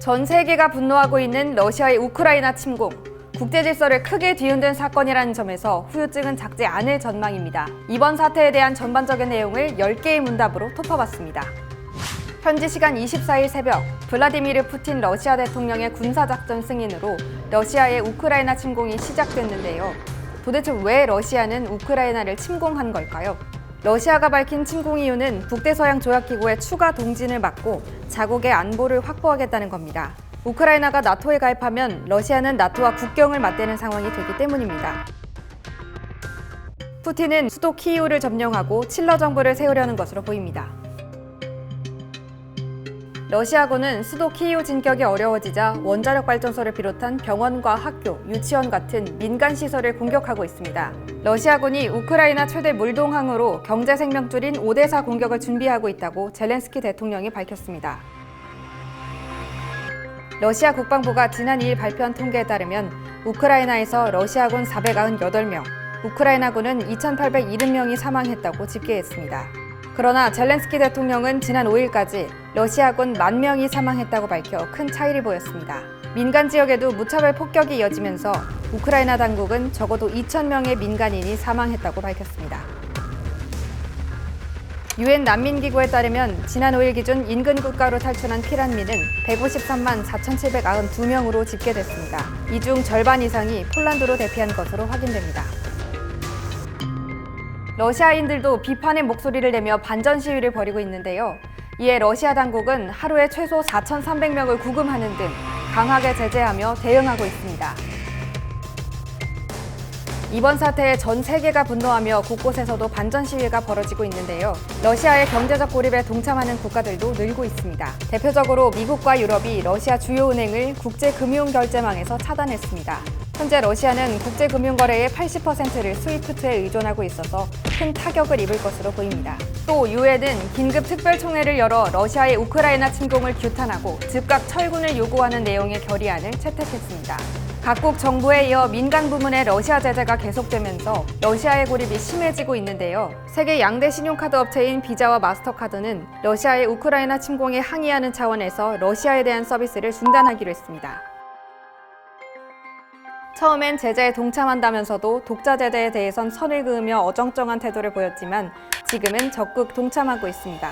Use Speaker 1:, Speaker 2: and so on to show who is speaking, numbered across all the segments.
Speaker 1: 전 세계가 분노하고 있는 러시아의 우크라이나 침공. 국제 질서를 크게 뒤흔든 사건이라는 점에서 후유증은 작지 않을 전망입니다. 이번 사태에 대한 전반적인 내용을 10개의 문답으로 톱어봤습니다. 현지 시간 24일 새벽, 블라디미르 푸틴 러시아 대통령의 군사작전 승인으로 러시아의 우크라이나 침공이 시작됐는데요. 도대체 왜 러시아는 우크라이나를 침공한 걸까요? 러시아가 밝힌 침공 이유는 북대서양 조약기구의 추가 동진을 막고 자국의 안보를 확보하겠다는 겁니다. 우크라이나가 나토에 가입하면 러시아는 나토와 국경을 맞대는 상황이 되기 때문입니다. 푸틴은 수도 키이우를 점령하고 칠러 정부를 세우려는 것으로 보입니다. 러시아군은 수도 키이우 진격이 어려워지자 원자력 발전소를 비롯한 병원과 학교, 유치원 같은 민간 시설을 공격하고 있습니다. 러시아군이 우크라이나 최대 물동항으로 경제 생명줄인 오데사 공격을 준비하고 있다고 젤렌스키 대통령이 밝혔습니다. 러시아 국방부가 지난 2일 발표한 통계에 따르면 우크라이나에서 러시아군 498명, 우크라이나군은 2,870명이 사망했다고 집계했습니다. 그러나 젤렌스키 대통령은 지난 5일까지 러시아군 10,000명이 사망했다고 밝혀 큰 차이를 보였습니다. 민간 지역에도 무차별 폭격이 이어지면서 우크라이나 당국은 적어도 2,000명의 민간인이 사망했다고 밝혔습니다. 유엔 난민기구에 따르면 지난 5일 기준 인근 국가로 탈출한 피난민은 153만 4,792명으로 집계됐습니다. 이 중 절반 이상이 폴란드로 대피한 것으로 확인됩니다. 러시아인들도 비판의 목소리를 내며 반전 시위를 벌이고 있는데요. 이에 러시아 당국은 하루에 최소 4,300명을 구금하는 등 강하게 제재하며 대응하고 있습니다. 이번 사태에 전 세계가 분노하며 곳곳에서도 반전 시위가 벌어지고 있는데요. 러시아의 경제적 고립에 동참하는 국가들도 늘고 있습니다. 대표적으로 미국과 유럽이 러시아 주요 은행을 국제금융결제망에서 차단했습니다. 현재 러시아는 국제금융거래의 80%를 스위프트에 의존하고 있어서 큰 타격을 입을 것으로 보입니다. 또 유엔은 긴급 특별총회를 열어 러시아의 우크라이나 침공을 규탄하고 즉각 철군을 요구하는 내용의 결의안을 채택했습니다. 각국 정부에 이어 민간 부문의 러시아 제재가 계속되면서 러시아의 고립이 심해지고 있는데요. 세계 양대 신용카드 업체인 비자와 마스터카드는 러시아의 우크라이나 침공에 항의하는 차원에서 러시아에 대한 서비스를 중단하기로 했습니다. 처음엔 제재에 동참한다면서도 독자 제재에 대해선 선을 그으며 어정쩡한 태도를 보였지만 지금은 적극 동참하고 있습니다.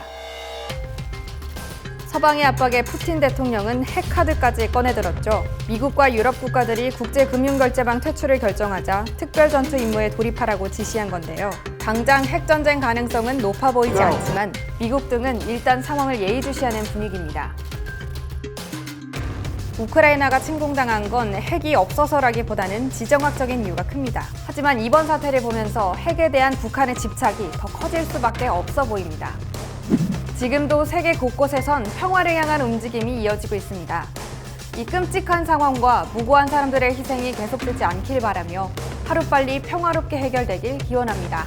Speaker 1: 서방의 압박에 푸틴 대통령은 핵카드까지 꺼내들었죠. 미국과 유럽 국가들이 국제금융결제망 퇴출을 결정하자 특별전투 임무에 돌입하라고 지시한 건데요. 당장 핵전쟁 가능성은 높아 보이지 않지만 미국 등은 일단 상황을 예의주시하는 분위기입니다. 우크라이나가 침공당한 건 핵이 없어서라기보다는 지정학적인 이유가 큽니다. 하지만 이번 사태를 보면서 핵에 대한 북한의 집착이 더 커질 수밖에 없어 보입니다. 지금도 세계 곳곳에선 평화를 향한 움직임이 이어지고 있습니다. 이 끔찍한 상황과 무고한 사람들의 희생이 계속되지 않길 바라며 하루빨리 평화롭게 해결되길 기원합니다.